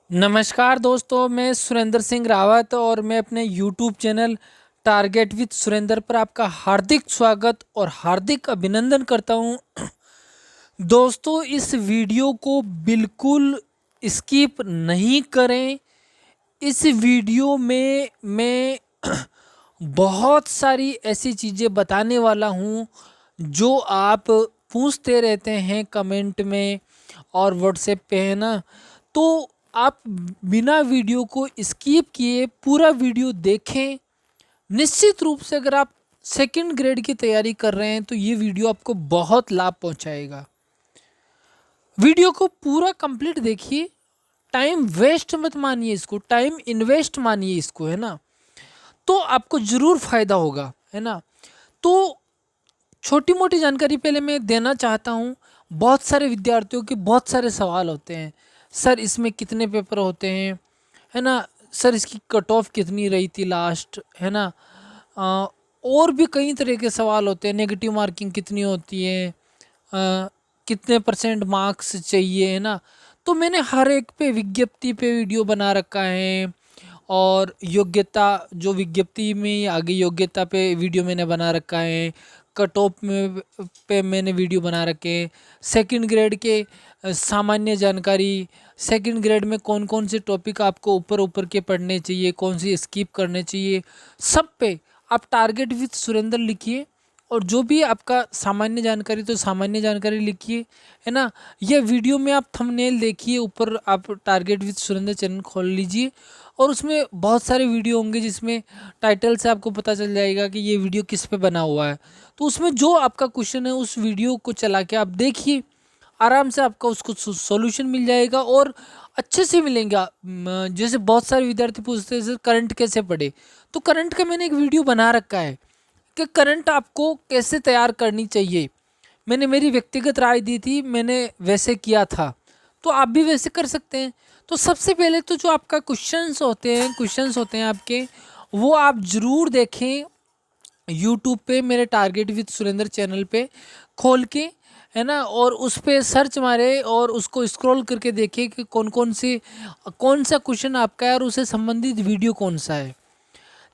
नमस्कार दोस्तों, मैं सुरेंद्र सिंह रावत और मैं अपने YouTube channel target with Surendra पर आपका हार्दिक स्वागत और हार्दिक अभिनंदन करता हूं। दोस्तों, इस वीडियो को बिल्कुल स्किप नहीं करें। इस वीडियो में मैं बहुत सारी ऐसी चीज़ें बताने वाला हूं जो आप पूछते रहते हैं कमेंट में और व्हाट्सएप पे, है ना। तो आप बिना वीडियो को स्किप किए पूरा वीडियो देखें। निश्चित रूप से अगर आप सेकंड ग्रेड की तैयारी कर रहे हैं तो ये वीडियो आपको बहुत लाभ पहुंचाएगा। वीडियो को पूरा कंप्लीट देखिए, टाइम वेस्ट मत मानिए इसको, टाइम इन्वेस्ट मानिए इसको, है ना। तो आपको ज़रूर फायदा होगा, है ना। तो छोटी मोटी जानकारी पहले मैं देना चाहता हूँ। बहुत सारे विद्यार्थियों के बहुत सारे सवाल होते हैं, सर इसमें कितने पेपर होते हैं, है ना। सर इसकी कट ऑफ कितनी रही थी लास्ट, है ना। और भी कई तरह के सवाल होते हैं, नेगेटिव मार्किंग कितनी होती है, कितने परसेंट मार्क्स चाहिए, है ना। तो मैंने हर एक पे विज्ञप्ति पे वीडियो बना रखा है और योग्यता जो विज्ञप्ति में आगे योग्यता पे वीडियो मैंने बना रखा है। कट ऑफ में पे मैंने वीडियो बना रखे हैं। सेकंड ग्रेड के सामान्य जानकारी, सेकंड ग्रेड में कौन कौन से टॉपिक आपको ऊपर ऊपर के पढ़ने चाहिए, कौन सी स्किप करने चाहिए, सब पे आप टारगेट विद सुरेंद्र लिखिए। और जो भी आपका सामान्य जानकारी तो सामान्य जानकारी लिखिए, है ना। यह वीडियो में आप थंबनेल देखिए, ऊपर आप टारगेट विद सुरेंद्र चैनल खोल लीजिए और उसमें बहुत सारे वीडियो होंगे जिसमें टाइटल से आपको पता चल जाएगा कि ये वीडियो किस पे बना हुआ है। तो उसमें जो आपका क्वेश्चन है उस वीडियो को चला के आप देखिए, आराम से आपका उसको सॉल्यूशन मिल जाएगा और अच्छे से मिलेगा। जैसे बहुत सारे विद्यार्थी पूछते हैं सर करंट कैसे पढ़े, तो करंट का मैंने एक वीडियो बना रखा है कि करंट आपको कैसे तैयार करनी चाहिए। मैंने मेरी व्यक्तिगत राय दी थी, मैंने वैसे किया था, तो आप भी वैसे कर सकते हैं। तो सबसे पहले तो जो आपका क्वेश्चंस होते हैं आपके, वो आप ज़रूर देखें यूट्यूब पे मेरे टारगेट विद सुरेंद्र चैनल पे खोल के, है ना। और उस पे सर्च मारे और उसको स्क्रॉल करके देखें कि कौन सा क्वेश्चन आपका है और उससे संबंधित वीडियो कौन सा है।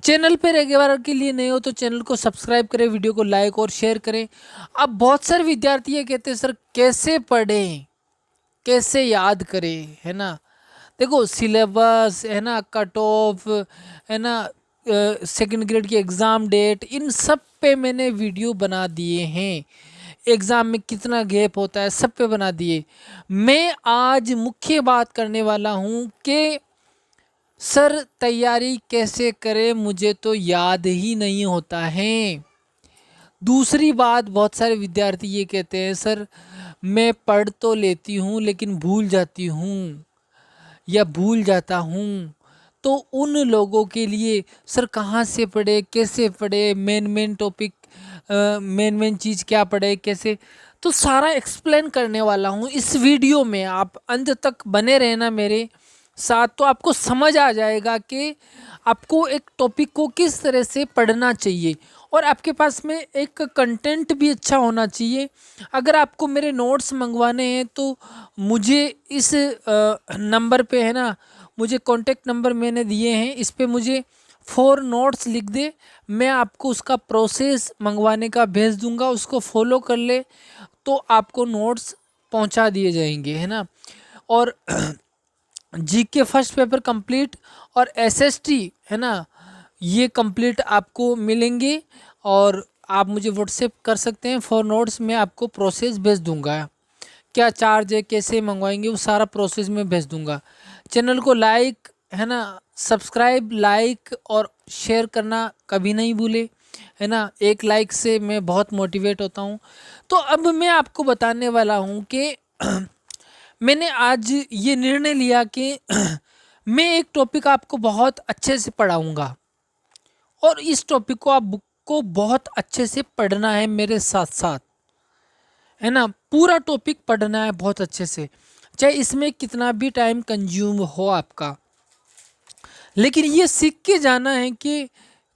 चैनल पे रेगुलर के लिए नए हो तो चैनल को सब्सक्राइब करें, वीडियो को लाइक और शेयर करें। अब बहुत सारे विद्यार्थी ये कहते हैं सर कैसे पढ़ें, कैसे याद करें, है ना। देखो सिलेबस, है ना, कट ऑफ, है ना, सेकंड ग्रेड की एग्ज़ाम डेट, इन सब पे मैंने वीडियो बना दिए हैं। एग्ज़ाम में कितना गैप होता है सब पे बना दिए। मैं आज मुख्य बात करने वाला हूँ कि सर तैयारी कैसे करें, मुझे तो याद ही नहीं होता है। दूसरी बात, बहुत सारे विद्यार्थी ये कहते हैं सर मैं पढ़ तो लेती हूँ लेकिन भूल जाती हूँ या भूल जाता हूँ। तो उन लोगों के लिए सर कहाँ से पढ़े, कैसे पढ़े, main main topic, main main चीज़ क्या पढ़े, कैसे, तो सारा एक्सप्लेन करने वाला हूँ इस वीडियो में। आप अंत तक बने रहना मेरे साथ, तो आपको समझ आ जाएगा कि आपको एक टॉपिक को किस तरह से पढ़ना चाहिए और आपके पास में एक कंटेंट भी अच्छा होना चाहिए। अगर आपको मेरे नोट्स मंगवाने हैं तो मुझे इस नंबर पे, है ना, मुझे कॉन्टेक्ट नंबर मैंने दिए हैं, इस पे मुझे 4 नोट्स लिख दे, मैं आपको उसका प्रोसेस मंगवाने का भेज दूंगा, उसको फॉलो कर ले तो आपको नोट्स पहुंचा दिए जाएंगे, है ना। और जीके फर्स्ट पेपर कंप्लीट और एसएसटी, है ना, ये कंप्लीट आपको मिलेंगे। और आप मुझे व्हाट्सएप कर सकते हैं, 4 नोट्स मैं आपको प्रोसेस भेज दूंगा। क्या चार्ज है, कैसे मंगवाएंगे, वो सारा प्रोसेस में भेज दूंगा। चैनल को लाइक, है ना, सब्सक्राइब, लाइक और शेयर करना कभी नहीं भूले, है ना। एक लाइक से मैं बहुत मोटिवेट होता हूँ। तो अब मैं आपको बताने वाला हूँ कि मैंने आज ये निर्णय लिया कि मैं एक टॉपिक आपको बहुत अच्छे से पढ़ाऊँगा और इस टॉपिक को आप बुक को बहुत अच्छे से पढ़ना है मेरे साथ साथ, है ना। पूरा टॉपिक पढ़ना है बहुत अच्छे से, चाहे इसमें कितना भी टाइम कंज्यूम हो आपका, लेकिन ये सीख के जाना है कि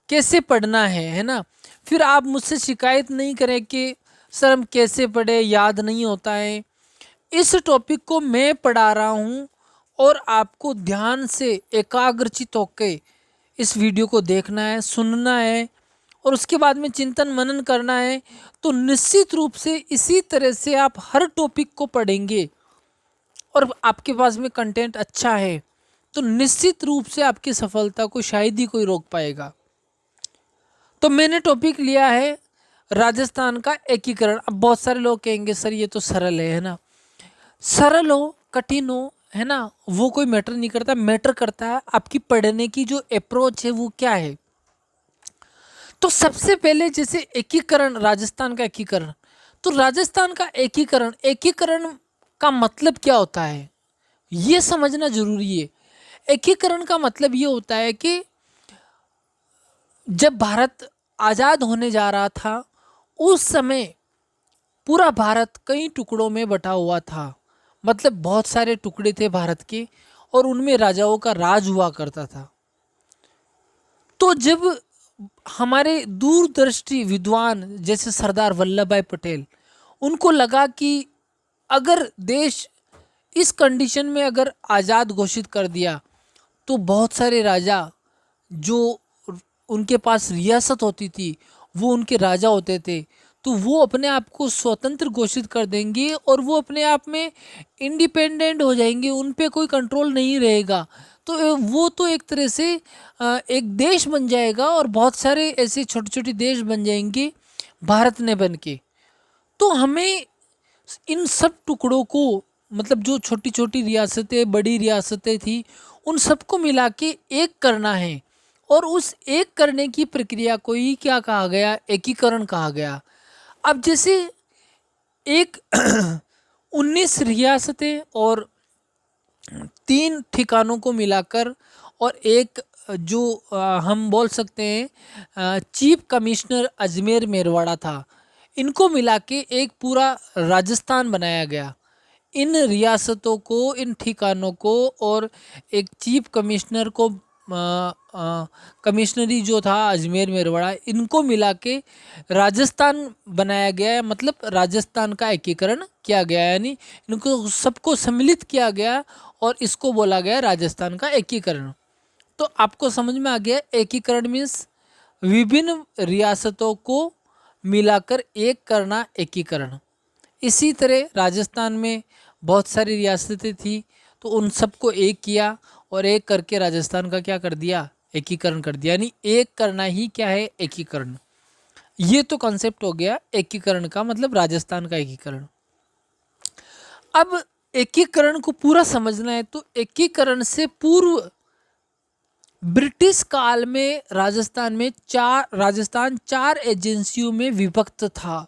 कैसे पढ़ना है ना। फिर आप मुझसे शिकायत नहीं करें कि सर हम कैसे पढ़े, याद नहीं होता है। इस टॉपिक को मैं पढ़ा रहा हूँ और आपको ध्यान से एकाग्रचित होके इस वीडियो को देखना है, सुनना है और उसके बाद में चिंतन मनन करना है। तो निश्चित रूप से इसी तरह से आप हर टॉपिक को पढ़ेंगे और आपके पास में कंटेंट अच्छा है तो निश्चित रूप से आपकी सफलता को शायद ही कोई रोक पाएगा। तो मैंने टॉपिक लिया है राजस्थान का एकीकरण। अब बहुत सारे लोग कहेंगे सर ये तो सरल है ना। सरल हो कठिन हो, है ना, वो कोई मैटर नहीं करता। मैटर करता है आपकी पढ़ने की जो अप्रोच है वो क्या है। तो सबसे पहले जैसे एकीकरण, राजस्थान का एकीकरण, तो राजस्थान का एकीकरण, एकीकरण का मतलब क्या होता है ये समझना जरूरी है। एकीकरण का मतलब ये होता है कि जब भारत आज़ाद होने जा रहा था उस समय पूरा भारत कई टुकड़ों में बटा हुआ था। मतलब बहुत सारे टुकड़े थे भारत के और उनमें राजाओं का राज हुआ करता था। तो जब हमारे दूरदृष्टि विद्वान जैसे सरदार वल्लभ भाई पटेल, उनको लगा कि अगर देश इस कंडीशन में अगर आज़ाद घोषित कर दिया तो बहुत सारे राजा जो उनके पास रियासत होती थी वो उनके राजा होते थे, तो वो अपने आप को स्वतंत्र घोषित कर देंगे और वो अपने आप में इंडिपेंडेंट हो जाएंगे, उन पे कोई कंट्रोल नहीं रहेगा। तो वो तो एक तरह से एक देश बन जाएगा और बहुत सारे ऐसे छोटे छोटे देश बन जाएंगे भारत ने बन के। तो हमें इन सब टुकड़ों को, मतलब जो छोटी छोटी रियासतें बड़ी रियासतें थी उन सबको मिला के एक करना है और उस एक करने की प्रक्रिया को ही क्या कहा गया, एकीकरण कहा गया। अब जैसे एक 19 रियासतें और 3 ठिकानों को मिलाकर और एक जो हम बोल सकते हैं चीफ कमिश्नर अजमेर मेरवाड़ा था, इनको मिला के एक पूरा राजस्थान बनाया गया। इन रियासतों को, इन ठिकानों को और एक चीफ कमिश्नर को, कमिश्नरी जो था अजमेर मेरवाड़ा, इनको मिला के राजस्थान बनाया गया है। मतलब राजस्थान का एकीकरण किया गया है, यानी इनको सबको सम्मिलित किया गया और इसको बोला गया राजस्थान का एकीकरण। तो आपको समझ में आ गया एकीकरण मीन्स विभिन्न रियासतों को मिलाकर एक करना, एकीकरण। इसी तरह राजस्थान में बहुत सारी रियासतें थी तो उन सबको एक किया और एक करके राजस्थान का क्या कर दिया, एकीकरण कर दिया। यानी एक करना ही क्या है, एकीकरण। ये तो कॉन्सेप्ट हो गया एकीकरण का, मतलब राजस्थान का एकीकरण। अब एकीकरण को पूरा समझना है तो एकीकरण से पूर्व ब्रिटिश काल में राजस्थान 4 एजेंसियों में विभक्त था।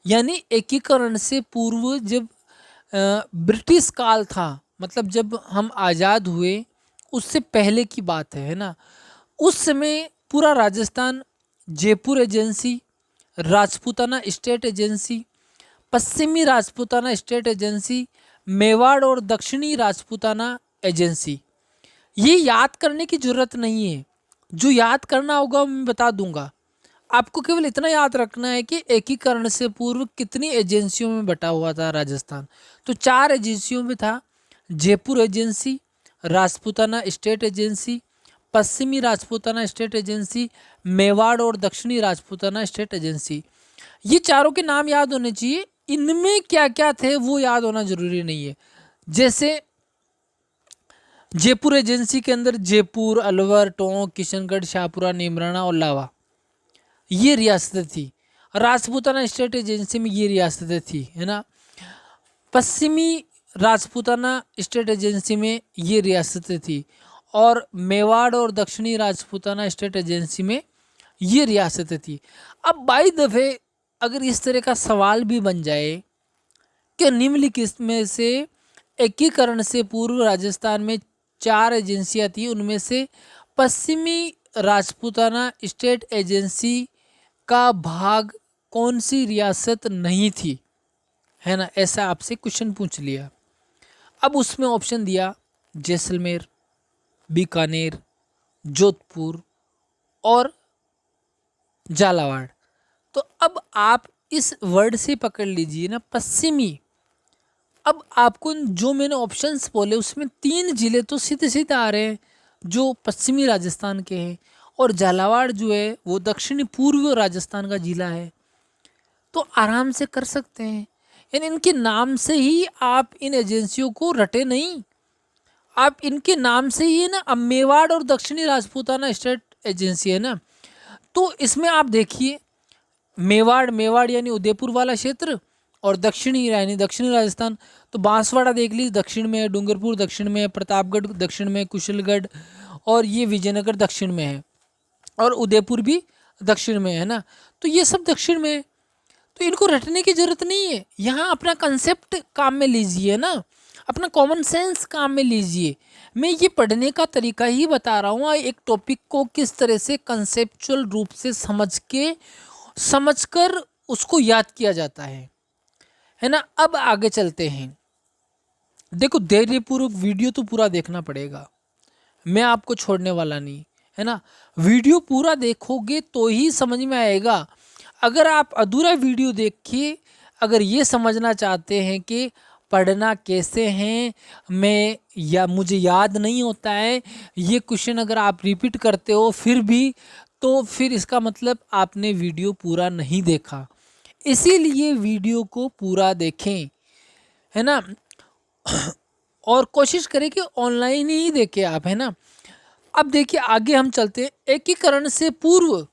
यानी एकीकरण से पूर्व जब ब्रिटिश काल था, मतलब जब हम आज़ाद हुए उससे पहले की बात है ना, उस समय पूरा Rajasthan Jaipur agency, Rajputana state agency, पश्चिमी राजपूताना स्टेट एजेंसी, मेवाड़ और दक्षिणी राजपूताना एजेंसी। ये याद करने की ज़रूरत नहीं है, जो याद करना होगा मैं बता दूंगा। आपको केवल इतना याद रखना है कि एकीकरण से पूर्व कितनी एजेंसियों में बटा हुआ था राजस्थान। तो 4 एजेंसियों में था, Jaipur agency, Rajputana state agency, पश्चिमी राजपूताना स्टेट एजेंसी, मेवाड़ और दक्षिणी राजपूताना स्टेट एजेंसी। ये चारों के नाम याद होने चाहिए, इनमें क्या क्या थे वो याद होना जरूरी नहीं है। जैसे जयपुर एजेंसी के अंदर जयपुर, अलवर, टोंक, किशनगढ़, शाहपुरा, नीमराना और लावा ये रियासतें थी। राजपूताना स्टेट एजेंसी में ये रियासतें थी, है ना। पश्चिमी राजपूताना स्टेट एजेंसी में ये रियासतें थी और मेवाड़ और दक्षिणी राजपूताना स्टेट एजेंसी में ये रियासतें थी। अब बाई दफ़े अगर इस तरह का सवाल भी बन जाए कि निम्नलिखित में से एकीकरण से पूर्व राजस्थान में 4 एजेंसियां थी, उनमें से पश्चिमी राजपूताना स्टेट एजेंसी का भाग कौन सी रियासत नहीं थी, है ना, ऐसा आपसे क्वेश्चन पूछ लिया। अब उसमें ऑप्शन दिया जैसलमेर, बीकानेर, जोधपुर और झालावाड़। तो अब आप इस वर्ड से पकड़ लीजिए ना, पश्चिमी, अब आपको जो मैंने ऑप्शंस बोले उसमें 3 जिले तो सीधे सीधे आ रहे हैं जो पश्चिमी राजस्थान के हैं, और झालावाड़ जो है वो दक्षिणी पूर्व राजस्थान का जिला है। तो आराम से कर सकते हैं। यानी इनके नाम से ही आप इन एजेंसियों को रटे नहीं, आप इनके नाम से ही है ना, अब मेवाड़ और दक्षिणी राजपूताना स्टेट एजेंसी है ना, तो इसमें आप देखिए मेवाड़, मेवाड़ यानी उदयपुर वाला क्षेत्र, और दक्षिणी यानी दक्षिणी राजस्थान। तो बांसवाड़ा देख लीजिए दक्षिण में है, डूंगरपुर दक्षिण में है, प्रतापगढ़ दक्षिण में है, कुशलगढ़ और ये विजयनगर दक्षिण में है, और उदयपुर भी दक्षिण में है ना। तो ये सब दक्षिण में है, तो इनको रटने की जरूरत नहीं है। यहाँ अपना कंसेप्ट काम में लीजिए ना, अपना कॉमन सेंस काम में लीजिए। मैं ये पढ़ने का तरीका ही बता रहा हूँ, एक टॉपिक को किस तरह से कंसेप्चुअल रूप से समझकर उसको याद किया जाता है ना। अब आगे चलते हैं। देखो धैर्यपूर्वक वीडियो तो पूरा देखना पड़ेगा, मैं आपको छोड़ने वाला नहीं, है ना। वीडियो पूरा देखोगे तो ही समझ में आएगा। अगर आप अधूरा वीडियो देखिए, अगर ये समझना चाहते हैं कि पढ़ना कैसे हैं, मैं या मुझे याद नहीं होता है, ये क्वेश्चन अगर आप रिपीट करते हो फिर भी, तो फिर इसका मतलब आपने वीडियो पूरा नहीं देखा। इसीलिए वीडियो को पूरा देखें, है ना। और कोशिश करें कि ऑनलाइन ही देखें आप, है ना। अब देखिए आगे हम चलते हैं। एकीकरण से पूर्व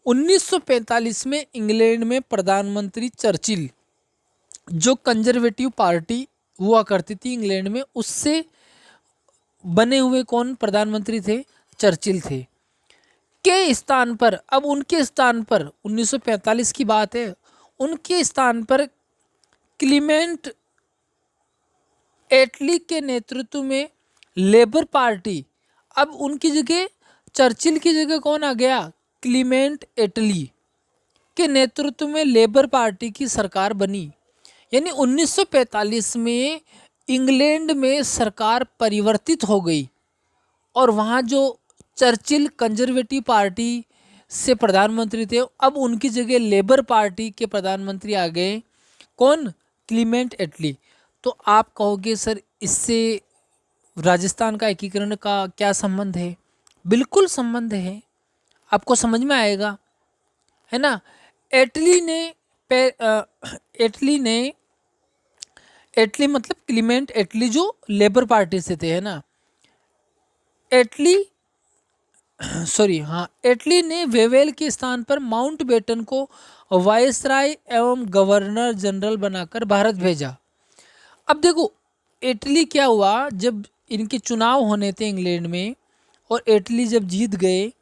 1945 में इंग्लैंड में प्रधानमंत्री चर्चिल, जो कंजर्वेटिव पार्टी हुआ करती थी इंग्लैंड में, उससे बने हुए कौन प्रधानमंत्री थे? चर्चिल थे। के स्थान पर, अब उनके स्थान पर 1945 की बात है, उनके स्थान पर क्लीमेंट एटली के नेतृत्व में लेबर पार्टी, अब उनकी जगह चर्चिल की जगह कौन आ गया? क्लीमेंट एटली के नेतृत्व में लेबर पार्टी की सरकार बनी। यानी 1945 में इंग्लैंड में सरकार परिवर्तित हो गई, और वहाँ जो चर्चिल कंजर्वेटिव पार्टी से प्रधानमंत्री थे, अब उनकी जगह लेबर पार्टी के प्रधानमंत्री आ गए, कौन? क्लीमेंट एटली। तो आप कहोगे सर इससे राजस्थान का एकीकरण का क्या संबंध है? बिल्कुल संबंध है, आपको समझ में आएगा, है ना। एटली ने एटली मतलब क्लीमेंट एटली जो लेबर पार्टी से थे, है ना। एटली ने वेवेल के स्थान पर माउंटबेटन को वायसराय एवं गवर्नर जनरल बनाकर भारत भेजा। अब देखो इटली क्या हुआ, जब इनके चुनाव होने थे इंग्लैंड में, और इटली जब जीत गए,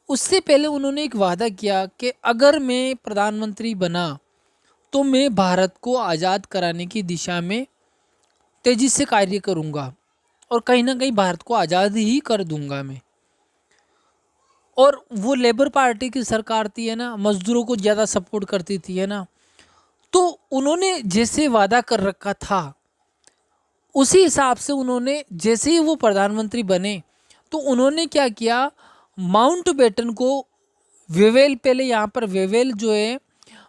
उससे पहले उन्होंने एक वादा किया कि अगर मैं प्रधानमंत्री बना तो मैं भारत को आज़ाद कराने की दिशा में तेज़ी से कार्य करूंगा, और कहीं ना कहीं भारत को आज़ाद ही कर दूंगा मैं। और वो लेबर पार्टी की सरकार थी, है ना, मजदूरों को ज़्यादा सपोर्ट करती थी, है ना। तो उन्होंने जैसे वादा कर रखा था उसी हिसाब से उन्होंने, जैसे ही वो प्रधानमंत्री बने, तो उन्होंने क्या किया, माउंटबेटन को वेवेल, पहले यहाँ पर वेवेल जो है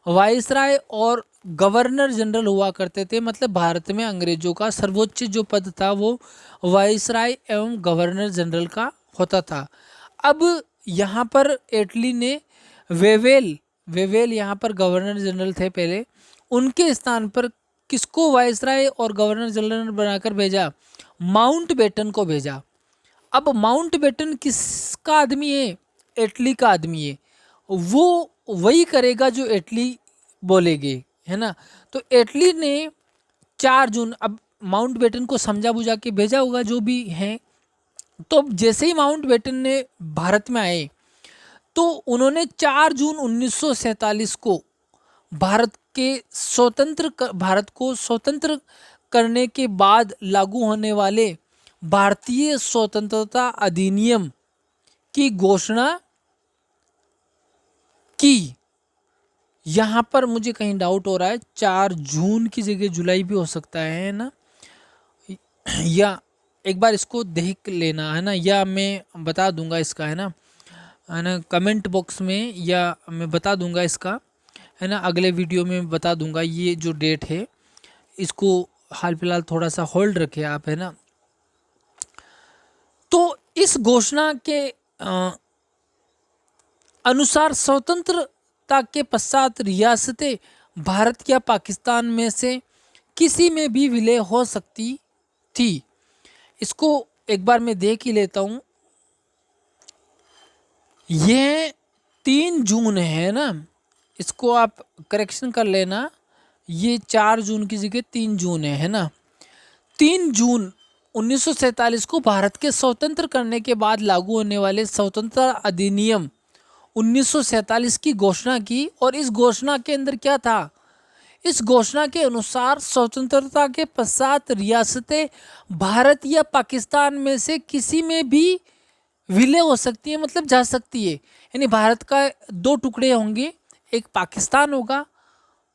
वायसराय और गवर्नर जनरल हुआ करते थे, मतलब भारत में अंग्रेजों का सर्वोच्च जो पद था वो वायसराय एवं गवर्नर जनरल का होता था। अब यहाँ पर एटली ने वेवेल यहाँ पर गवर्नर जनरल थे पहले, उनके स्थान पर किसको वायसराय और गवर्नर जनरल बनाकर भेजा? माउंटबेटन को भेजा। अब माउंटबेटन किसका आदमी है? एटली का आदमी है, वो वही करेगा जो एटली बोलेगे, है ना। तो एटली ने 4 जून, अब माउंटबेटन को समझा बुझा के भेजा होगा जो भी है। तो जैसे ही माउंटबेटन ने भारत में आए, तो उन्होंने 4 जून 1947 को भारत को स्वतंत्र करने के बाद लागू होने वाले भारतीय स्वतंत्रता अधिनियम की घोषणा की। यहाँ पर मुझे कहीं डाउट हो रहा है, 4 जून की जगह जुलाई भी हो सकता है ना, या एक बार इसको देख लेना, है ना, या मैं बता दूंगा इसका, है ना, कमेंट बॉक्स में, या मैं बता दूंगा इसका, है ना, अगले वीडियो में बता दूंगा ये जो डेट है, इसको हाल फिलहाल थोड़ा सा होल्ड रखे आप, है ना। तो इस घोषणा के अनुसार स्वतंत्रता के पश्चात रियासतें भारत या पाकिस्तान में से किसी में भी विलय हो सकती थी। इसको एक बार मैं देख ही लेता हूँ। ये 3 जून है ना, इसको आप करेक्शन कर लेना, ये 4 जून की जगह 3 जून है ना। 3 जून 1947 को भारत के स्वतंत्र करने के बाद लागू होने वाले स्वतंत्रता अधिनियम 1947 की घोषणा की। और इस घोषणा के अंदर क्या था, इस घोषणा के अनुसार स्वतंत्रता के पश्चात रियासतें भारत या पाकिस्तान में से किसी में भी विलय हो सकती है, मतलब जा सकती है। यानी भारत का 2 टुकड़े होंगे, एक पाकिस्तान होगा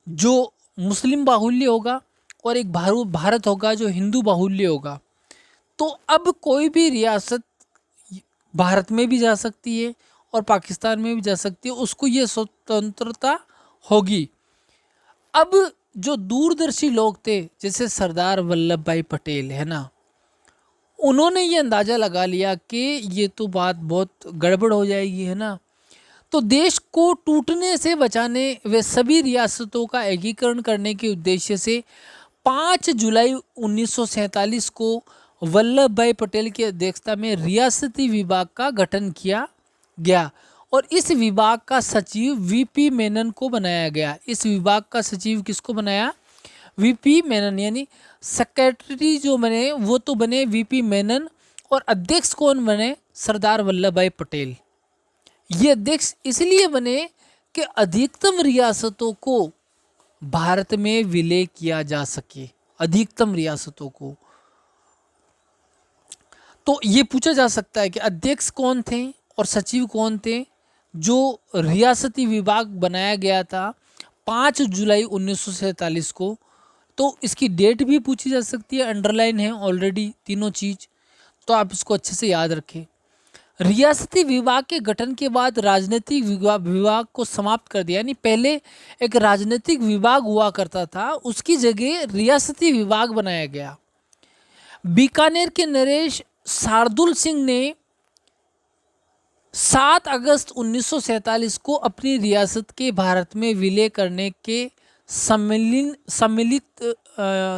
जो मुस्लिम बाहुल्य होगा और एक भारत होगा जो हिंदू बाहुल्य होगा। तो अब कोई भी रियासत भारत में भी जा सकती है और पाकिस्तान में भी जा सकती है, उसको ये स्वतंत्रता होगी। अब जो दूरदर्शी लोग थे जैसे सरदार वल्लभ भाई पटेल, है ना, उन्होंने ये अंदाज़ा लगा लिया कि ये तो बात बहुत गड़बड़ हो जाएगी, है ना। तो देश को टूटने से बचाने वे सभी रियासतों का एकीकरण करने के उद्देश्य से 5 जुलाई 1947 को वल्लभ भाई पटेल की अध्यक्षता में रियासती विभाग का गठन किया गया और इस विभाग का सचिव वीपी मेनन को बनाया गया। इस विभाग का सचिव किसको बनाया, वीपी मेनन, यानी सेक्रेटरी जो बने वो तो बने वीपी मेनन, और अध्यक्ष कौन बने, सरदार वल्लभ भाई पटेल। ये अध्यक्ष इसलिए बने कि अधिकतम रियासतों को भारत में विलय किया जा सके, अधिकतम रियासतों को। तो ये पूछा जा सकता है कि अध्यक्ष कौन थे और सचिव कौन थे जो रियासती विभाग बनाया गया था 5 जुलाई 1947 को। तो इसकी डेट भी पूछी जा सकती है, अंडरलाइन है ऑलरेडी तीनों चीज़, तो आप इसको अच्छे से याद रखें। रियासती विभाग के गठन के बाद राजनीतिक विभाग को समाप्त कर दिया, यानी पहले एक राजनीतिक विभाग हुआ करता था, उसकी जगह रियासती विभाग बनाया गया। बीकानेर के नरेश शार्दुल सिंह ने 7 अगस्त 1947 को अपनी रियासत के भारत में विलय करने के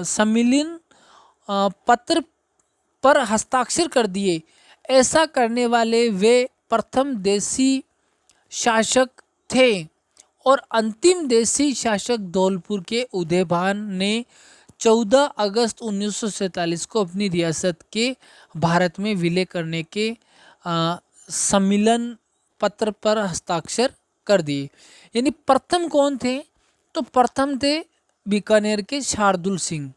सम्मिलन पत्र पर हस्ताक्षर कर दिए। ऐसा करने वाले वे प्रथम देसी शासक थे और अंतिम देसी शासक धौलपुर के उदयभान ने 14 अगस्त 1947 को अपनी रियासत के भारत में विलय करने के सम्मिलन पत्र पर हस्ताक्षर कर दिए। यानी प्रथम कौन थे, तो प्रथम थे बीकानेर के शार्दुल सिंह,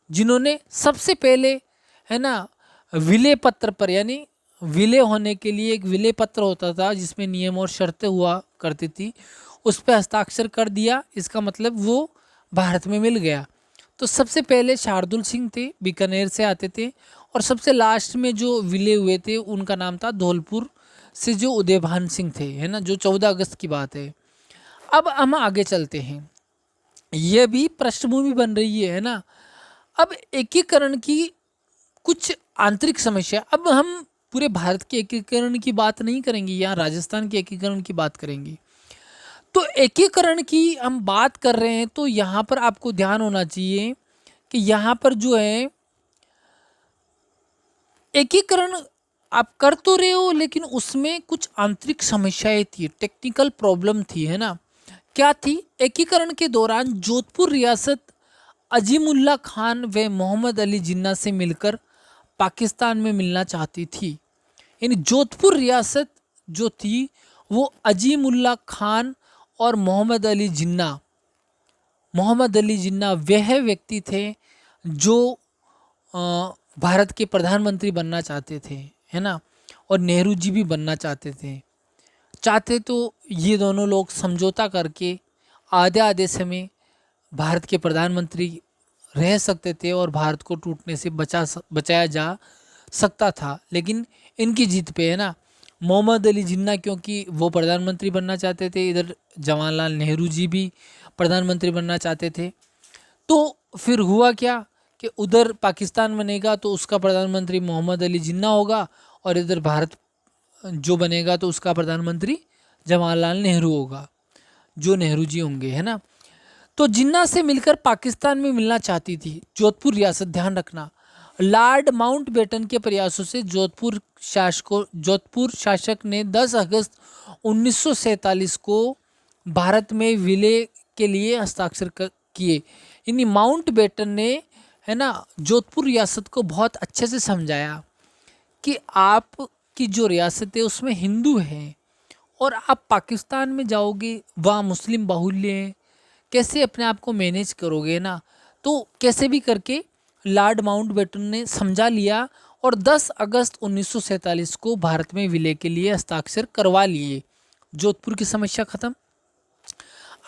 जिन्होंने सबसे पहले, है ना, विलय पत्र पर, यानी विलय होने के लिए एक विलय पत्र होता था जिसमें नियम और शर्तें हुआ करती थी, उस पर हस्ताक्षर कर दिया। इसका मतलब वो भारत में मिल गया। तो सबसे पहले शार्दुल सिंह थे, बीकानेर से आते थे, और सबसे लास्ट में जो विलय हुए थे उनका नाम था धौलपुर से जो उदयभान सिंह थे, है ना, जो 14 अगस्त की बात है। अब हम आगे चलते हैं, यह भी पृष्ठभूमि बन रही है ना। अब एकीकरण की कुछ आंतरिक समस्या, अब हम पूरे भारत के एकीकरण की बात नहीं करेंगे, यहाँ राजस्थान के एकीकरण की बात करेंगे। तो एकीकरण की हम बात कर रहे हैं तो यहाँ पर आपको ध्यान होना चाहिए कि यहाँ पर जो है एकीकरण आप कर तो रहे हो, लेकिन उसमें कुछ आंतरिक समस्याएं थी, टेक्निकल प्रॉब्लम थी, है ना। क्या थी, एकीकरण के दौरान जोधपुर रियासत अजीमुल्ला खान व मोहम्मद अली जिन्ना से मिलकर पाकिस्तान में मिलना चाहती थी। यानी जोधपुर रियासत जो थी वो अजीमुल्ला खान और मोहम्मद अली जिन्ना वह व्यक्ति थे जो भारत के प्रधानमंत्री बनना चाहते थे, है ना, और नेहरू जी भी बनना चाहते तो ये दोनों लोग समझौता करके आधे आधे समय भारत के प्रधानमंत्री रह सकते थे और भारत को टूटने से बचाया जा सकता था। लेकिन इनकी जीत पे, है ना, मोहम्मद अली जिन्ना क्योंकि वो प्रधानमंत्री बनना चाहते थे, इधर जवाहरलाल नेहरू जी भी प्रधानमंत्री बनना चाहते थे। तो फिर हुआ क्या कि उधर पाकिस्तान बनेगा तो उसका प्रधानमंत्री मोहम्मद अली जिन्ना होगा, और इधर भारत जो बनेगा तो उसका प्रधानमंत्री जवाहरलाल नेहरू होगा, जो नेहरू जी होंगे, है ना। तो जिन्ना से मिलकर पाकिस्तान में मिलना चाहती थी जोधपुर रियासत। ध्यान रखना, लॉर्ड माउंटबेटन के प्रयासों से जोधपुर शासक ने 10 अगस्त 1947 को भारत में विलय के लिए हस्ताक्षर किए। यानी माउंटबेटन ने, है ना, जोधपुर रियासत को बहुत अच्छे से समझाया कि आपकी जो रियासत है उसमें हिंदू हैं और आप पाकिस्तान में जाओगे, वहाँ मुस्लिम बाहुल्य है, कैसे अपने आप को मैनेज करोगे ना। तो कैसे भी करके लॉर्ड माउंटबेटन ने समझा लिया और 10 अगस्त 1947 को भारत में विलय के लिए हस्ताक्षर करवा लिए। जोधपुर की समस्या खत्म।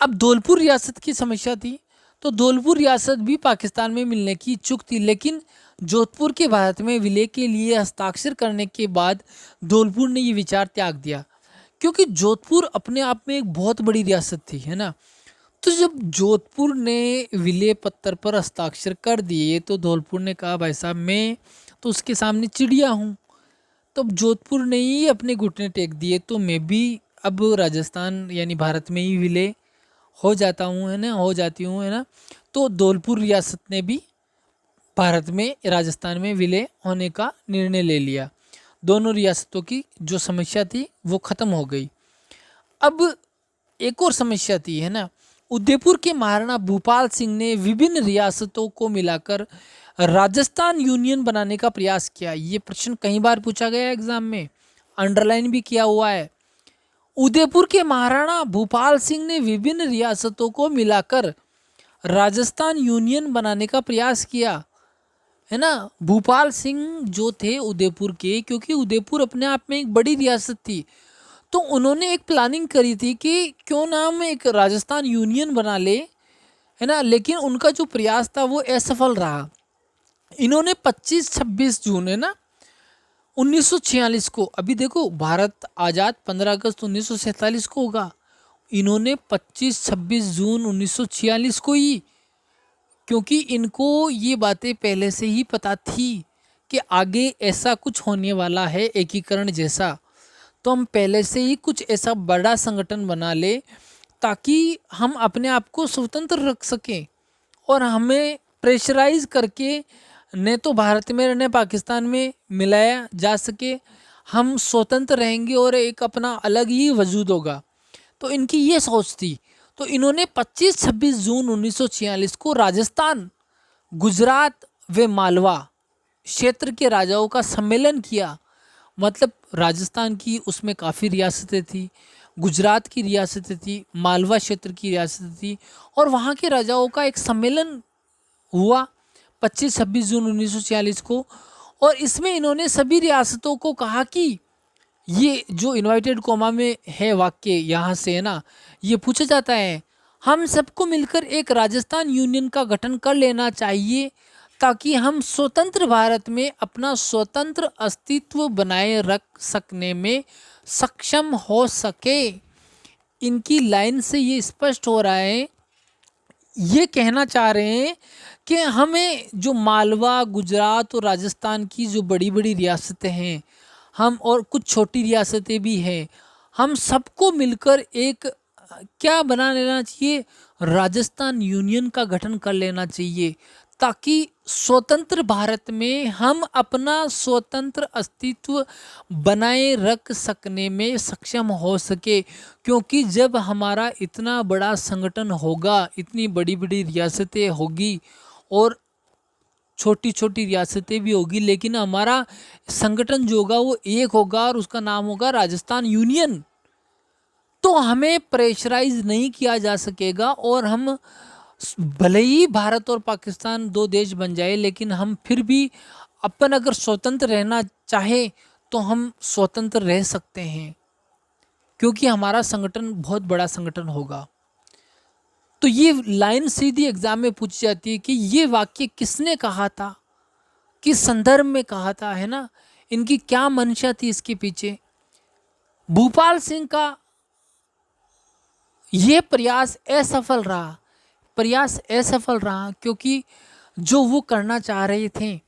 अब धौलपुर रियासत की समस्या थी, तो धौलपुर रियासत भी पाकिस्तान में मिलने की इच्छुक थी, लेकिन जोधपुर के भारत में विलय के लिए हस्ताक्षर करने के बाद धौलपुर ने ये विचार त्याग दिया, क्योंकि जोधपुर अपने आप में एक बहुत बड़ी रियासत थी, है ना। तो जब जोधपुर ने विलय पत्र पर हस्ताक्षर कर दिए तो धौलपुर ने कहा भाई साहब मैं तो उसके सामने चिड़िया हूँ। तो जोधपुर ने ही अपने घुटने टेक दिए, तो मैं भी अब राजस्थान यानी भारत में ही विलय हो जाता हूँ, है ना, हो जाती हूँ, है ना। तो धौलपुर रियासत ने भी भारत में राजस्थान में विलय होने का निर्णय ले लिया। दोनों रियासतों की जो समस्या थी वो ख़त्म हो गई। अब एक और समस्या थी, है ना। उदयपुर के महाराणा भूपाल सिंह ने विभिन्न रियासतों को मिलाकर राजस्थान यूनियन बनाने का प्रयास किया। ये प्रश्न कई बार पूछा गया एग्जाम में, अंडरलाइन भी किया हुआ है। उदयपुर के महाराणा भूपाल सिंह ने विभिन्न रियासतों को मिलाकर राजस्थान यूनियन बनाने का प्रयास किया, है ना। भूपाल सिंह जो थे उदयपुर के, क्योंकि उदयपुर अपने आप में एक बड़ी रियासत थी, तो उन्होंने एक प्लानिंग करी थी कि क्यों ना हम एक राजस्थान यूनियन बना ले, है ना। लेकिन उनका जो प्रयास था वो असफल रहा। इन्होंने 25-26 जून, है ना, 1946 को, अभी देखो भारत आज़ाद 15 अगस्त 1947 को होगा, इन्होंने 25-26 जून 1946 को ही, क्योंकि इनको ये बातें पहले से ही पता थी कि आगे ऐसा कुछ होने वाला है एकीकरण जैसा, तो हम पहले से ही कुछ ऐसा बड़ा संगठन बना ले ताकि हम अपने आप को स्वतंत्र रख सकें और हमें प्रेशराइज करके न तो भारत में रहने पाकिस्तान में मिलाया जा सके, हम स्वतंत्र रहेंगे और एक अपना अलग ही वजूद होगा। तो इनकी ये सोच थी। तो इन्होंने 25-26 जून 1946 को राजस्थान, गुजरात व मालवा क्षेत्र के राजाओं का सम्मेलन किया। मतलब राजस्थान की उसमें काफ़ी रियासतें थी, गुजरात की रियासतें थी, मालवा क्षेत्र की रियासतें थी, और वहाँ के राजाओं का एक सम्मेलन हुआ 25-26 जून 1946 को। और इसमें इन्होंने सभी रियासतों को कहा कि ये जो इन्वर्टेड कॉमा में है वाक्य यहाँ से, है ना, ये पूछा जाता है, हम सबको मिलकर एक राजस्थान यूनियन का गठन कर लेना चाहिए ताकि हम स्वतंत्र भारत में अपना स्वतंत्र अस्तित्व बनाए रख सकने में सक्षम हो सके। इनकी लाइन से ये स्पष्ट हो रहा है, ये कहना चाह रहे हैं कि हमें जो मालवा, गुजरात और राजस्थान की जो बड़ी बड़ी रियासतें हैं, हम और कुछ छोटी रियासतें भी हैं, हम सबको मिलकर एक क्या बना लेना चाहिए, राजस्थान यूनियन का गठन कर लेना चाहिए ताकि स्वतंत्र भारत में हम अपना स्वतंत्र अस्तित्व बनाए रख सकने में सक्षम हो सके। क्योंकि जब हमारा इतना बड़ा संगठन होगा, इतनी बड़ी बड़ी रियासतें होगी और छोटी छोटी रियासतें भी होगी, लेकिन हमारा संगठन जो होगा वो एक होगा और उसका नाम होगा राजस्थान यूनियन, तो हमें प्रेशराइज नहीं किया जा सकेगा और हम भले ही भारत और पाकिस्तान दो देश बन जाए, लेकिन हम फिर भी अपन अगर स्वतंत्र रहना चाहे तो हम स्वतंत्र रह सकते हैं, क्योंकि हमारा संगठन बहुत बड़ा संगठन होगा। तो ये लाइन सीधी एग्जाम में पूछी जाती है कि ये वाक्य किसने कहा था, किस संदर्भ में कहा था, है ना, इनकी क्या मंशा थी इसके पीछे। भूपाल सिंह का ये प्रयास असफल रहा, क्योंकि जो वो करना चाह रहे थे,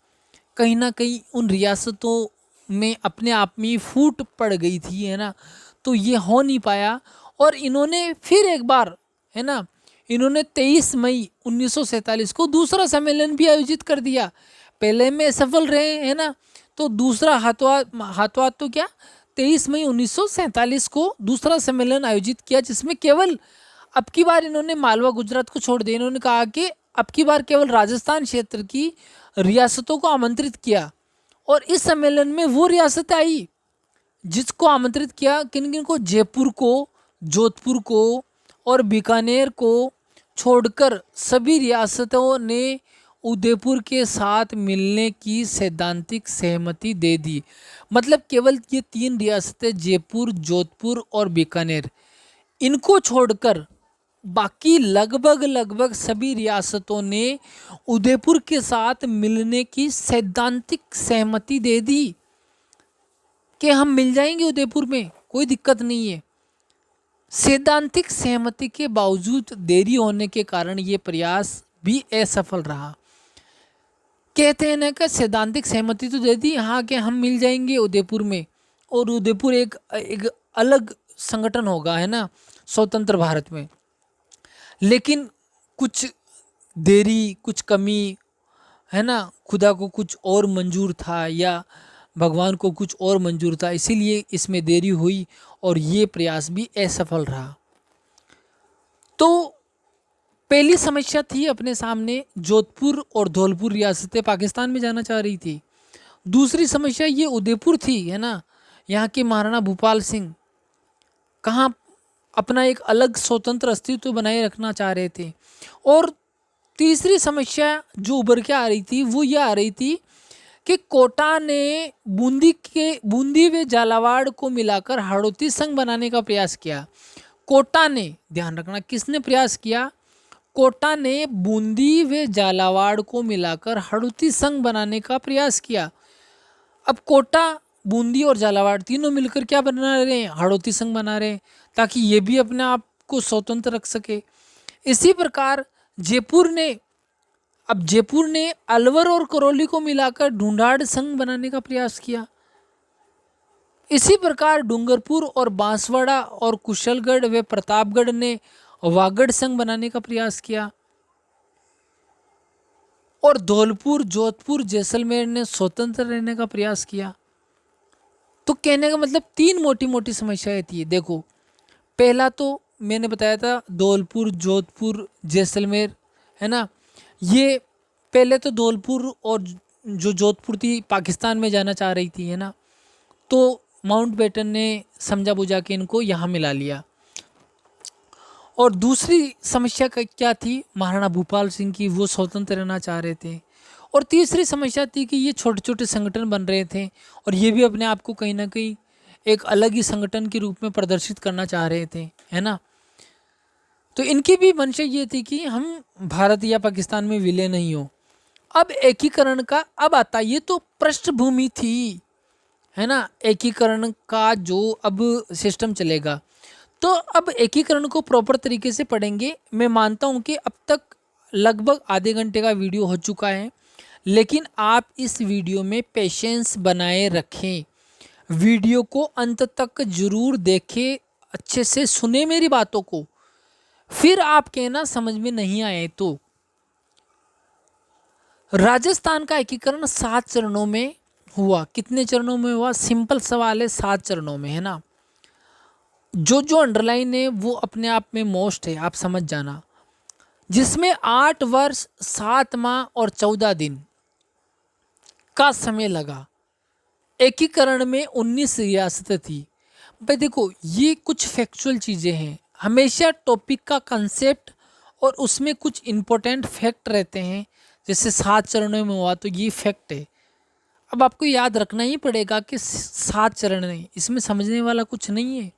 कहीं ना कहीं उन रियासतों में अपने आप में ही फूट पड़ गई थी, है ना। तो ये हो नहीं पाया, और इन्होंने फिर एक बार, है ना, इन्होंने 23 मई 1947 को दूसरा सम्मेलन भी आयोजित कर दिया। पहले में सफल रहे, है ना, तो दूसरा हाथों हाथों हाथ तो क्या, 23 मई 1947 को दूसरा सम्मेलन आयोजित किया, जिसमें केवल अब की बार इन्होंने मालवा गुजरात को छोड़ दिया। इन्होंने कहा कि अब की बार केवल राजस्थान क्षेत्र की रियासतों को आमंत्रित किया, और इस सम्मेलन में वो रियासत आई जिसको आमंत्रित किया, किन किन को, जयपुर को, जोधपुर को और बीकानेर को छोड़कर सभी रियासतों ने उदयपुर के साथ मिलने की सैद्धांतिक सहमति दे दी। मतलब केवल ये तीन रियासतें, जयपुर, जोधपुर और बीकानेर, इनको छोड़कर बाकी लगभग लगभग सभी रियासतों ने उदयपुर के साथ मिलने की सैद्धांतिक सहमति दे दी कि हम मिल जाएंगे उदयपुर में, कोई दिक्कत नहीं है। सैद्धांतिक सहमति के बावजूद देरी होने के कारण ये प्रयास भी असफल रहा। कहते हैं ना कि सैद्धांतिक सहमति तो दे दी हाँ कि हम मिल जाएंगे उदयपुर में, और उदयपुर एक एक अलग संगठन होगा, है ना, स्वतंत्र भारत में। लेकिन कुछ देरी, कुछ कमी, है ना, खुदा को कुछ और मंजूर था या भगवान को कुछ और मंजूर था, इसीलिए इसमें देरी हुई और ये प्रयास भी असफल रहा। तो पहली समस्या थी अपने सामने, जोधपुर और धौलपुर रियासतें पाकिस्तान में जाना चाह रही थी। दूसरी समस्या ये उदयपुर थी, है ना, यहाँ के महाराणा भूपाल सिंह कहाँ अपना एक अलग स्वतंत्र अस्तित्व बनाए रखना चाह रहे थे। और तीसरी समस्या जो उभर के आ रही थी वो ये आ रही थी कि कोटा ने बूंदी व झालावाड़ को मिलाकर हाड़ौती संघ बनाने का प्रयास किया। कोटा ने, ध्यान रखना, किसने प्रयास किया, कोटा ने बूंदी व झालावाड़ को मिलाकर हाड़ौती संघ बनाने का प्रयास किया। अब कोटा, बूंदी और झालावाड़ तीनों मिलकर क्या बना रहे हैं, हाड़ौती संघ बना रहे हैं, ताकि ये भी अपने आप को स्वतंत्र रख सके। इसी प्रकार जयपुर ने अलवर और करौली को मिलाकर ढूंढाड़ संघ बनाने का प्रयास किया। इसी प्रकार डूंगरपुर और बांसवाड़ा और कुशलगढ़ व प्रतापगढ़ ने वागड़ संघ बनाने का प्रयास किया, और धौलपुर, जोधपुर, जैसलमेर ने स्वतंत्र रहने का प्रयास किया। तो कहने का मतलब तीन मोटी मोटी समस्याएं थी। देखो, पहला तो मैंने बताया था धौलपुर, जोधपुर, जैसलमेर, है ना। ये पहले तो धौलपुर और जो जोधपुर थी पाकिस्तान में जाना चाह रही थी, है ना, तो माउंटबेटन ने समझा बुझा के इनको यहाँ मिला लिया। और दूसरी समस्या क्या थी, महाराणा भूपाल सिंह की, वो स्वतंत्र रहना चाह रहे थे। और तीसरी समस्या थी कि ये छोटे छोटे संगठन बन रहे थे और ये भी अपने आप को कहीं ना कहीं एक अलग ही संगठन के रूप में प्रदर्शित करना चाह रहे थे, है ना। तो इनकी भी मंशा ये थी कि हम भारत या पाकिस्तान में विलय नहीं हो। अब एकीकरण का अब आता, ये तो पृष्ठभूमि थी, है ना, एकीकरण का जो अब सिस्टम चलेगा। तो अब एकीकरण को प्रॉपर तरीके से पढ़ेंगे। मैं मानता हूँ कि अब तक लगभग आधे घंटे का वीडियो हो चुका है, लेकिन आप इस वीडियो में पेशेंस बनाए रखें, वीडियो को अंत तक जरूर देखें, अच्छे से सुने मेरी बातों को। फिर आप कहना समझ में नहीं आए तो। राजस्थान का एकीकरण 7 चरणों में हुआ। कितने चरणों में हुआ, सिंपल सवाल है, 7 चरणों में, है ना। जो अंडरलाइन है वो अपने आप में मोस्ट है, आप समझ जाना। जिसमें 8 वर्ष 7 माह और 14 दिन का समय लगा। एकीकरण में 19 रियासतें थी। भाई देखो, ये कुछ फैक्चुअल चीज़ें हैं। हमेशा टॉपिक का कंसेप्ट और उसमें कुछ इम्पोर्टेंट फैक्ट रहते हैं। जैसे 7 चरणों में हुआ तो ये फैक्ट है। अब आपको याद रखना ही पड़ेगा कि 7 चरण नहीं, इसमें समझने वाला कुछ नहीं है।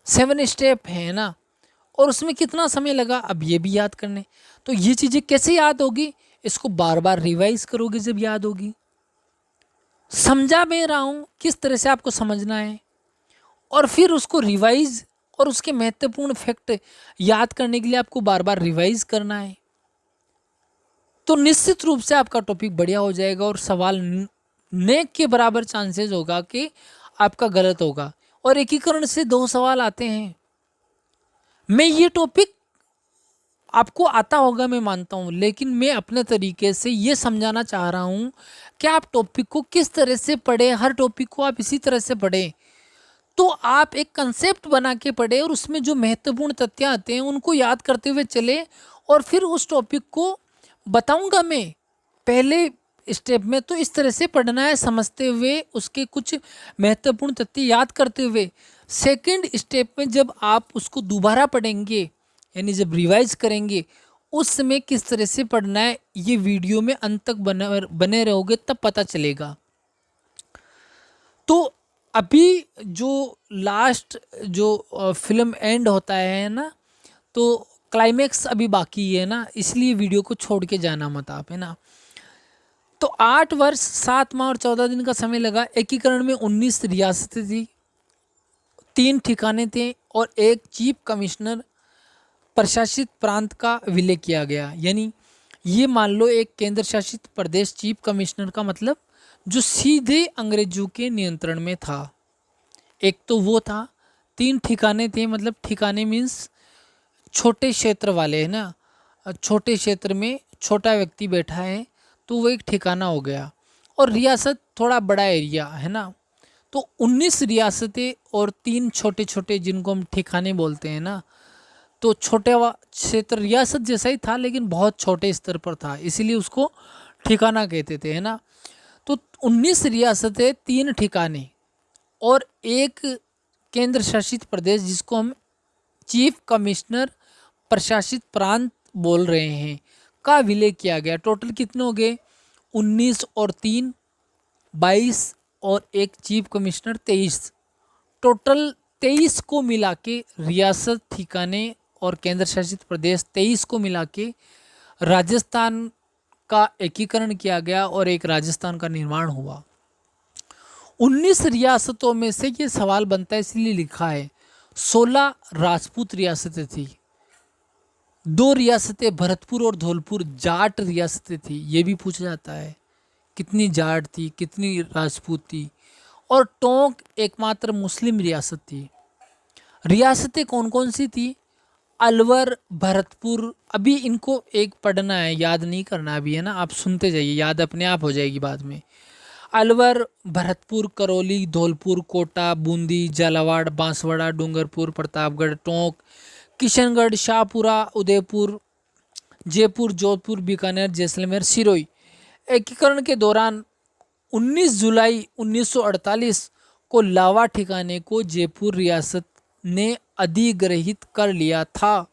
7 स्टेप है ना, और उसमें कितना समय लगा अब ये भी याद करने। तो ये चीज़ें कैसे याद होगी, इसको बार बार रिवाइज करोगे जब याद होगी। समझा मैं रहा हूँ किस तरह से आपको समझना है, और फिर उसको रिवाइज और उसके महत्वपूर्ण फैक्ट याद करने के लिए आपको बार बार रिवाइज करना है। तो निश्चित रूप से आपका टॉपिक बढ़िया हो जाएगा और सवाल नेक के बराबर चांसेस होगा कि आपका गलत होगा। और एकीकरण से 2 सवाल आते हैं। मैं ये टॉपिक आपको आता होगा मैं मानता हूँ, लेकिन मैं अपने तरीके से ये समझाना चाह रहा हूँ कि आप टॉपिक को किस तरह से पढ़ें। हर टॉपिक को आप इसी तरह से पढ़ें तो आप एक कंसेप्ट बना के पढ़े और उसमें जो महत्वपूर्ण तथ्य आते हैं उनको याद करते हुए चले। और फिर उस टॉपिक को बताऊंगा मैं पहले स्टेप में, तो इस तरह से पढ़ना है, समझते हुए उसके कुछ महत्वपूर्ण तथ्य याद करते हुए। सेकंड स्टेप में जब आप उसको दोबारा पढ़ेंगे, यानी जब रिवाइज करेंगे, उस समय किस तरह से पढ़ना है ये वीडियो में अंत तक बने रहोगे तब पता चलेगा। तो अभी जो लास्ट जो फिल्म एंड होता है ना, तो क्लाइमेक्स अभी बाकी है ना, इसलिए वीडियो को छोड़ के जाना मत आप, है ना। तो 8 वर्ष 7 माह और 14 दिन का समय लगा। एकीकरण में 19 रियासतें थी, 3 ठिकाने थे और एक चीफ कमिश्नर प्रशासित प्रांत का विलय किया गया। यानी ये मान लो एक केंद्र शासित प्रदेश, चीफ कमिश्नर का मतलब जो सीधे अंग्रेजों के नियंत्रण में था। एक तो वो था, 3 ठिकाने थे, मतलब ठिकाने मीन्स छोटे क्षेत्र वाले, है ना। छोटे क्षेत्र में छोटा व्यक्ति बैठा है तो वो एक ठिकाना हो गया। और रियासत थोड़ा बड़ा एरिया, है ना। तो 19 रियासतें और 3 छोटे छोटे जिनको हम ठिकाने बोलते हैं ना, तो छोटे क्षेत्र रियासत जैसा ही था लेकिन बहुत छोटे स्तर पर था, इसीलिए उसको ठिकाना कहते थे, है ना। तो 19 रियासतें, 3 ठिकाने और एक केंद्र शासित प्रदेश जिसको हम चीफ कमिश्नर प्रशासित प्रांत बोल रहे हैं, का विलय किया गया। टोटल कितने हो गए? 19 और 3 22 और एक चीफ कमिश्नर 23। टोटल 23 को मिला के रियासत, ठिकाने और केंद्र शासित प्रदेश 23 को मिला के राजस्थान का एकीकरण किया गया और एक राजस्थान का निर्माण हुआ। 19 रियासतों में से ये सवाल बनता है इसलिए लिखा है 16 राजपूत रियासतें थी, 2 रियासतें भरतपुर और धौलपुर जाट रियासतें थी। ये भी पूछा जाता है कितनी जाट थी, कितनी राजपूत थी। और टोंक एकमात्र मुस्लिम रियासत थी। रियासतें कौन कौन सी थी? अलवर, भरतपुर। अभी इनको एक पढ़ना है, याद नहीं करना अभी, है ना। आप सुनते जाइए, याद अपने आप हो जाएगी बाद में। अलवर, भरतपुर, करौली, धौलपुर, कोटा, बूंदी, झालावाड़, बांसवाड़ा, डूंगरपुर, प्रतापगढ़, टोंक, किशनगढ़, शाहपुरा, उदयपुर, जयपुर, जोधपुर, बीकानेर, जैसलमेर, सिरोही। एकीकरण के दौरान 19 जुलाई 1948 को लावा ठिकाने को जयपुर रियासत ने अधिग्रहित कर लिया था।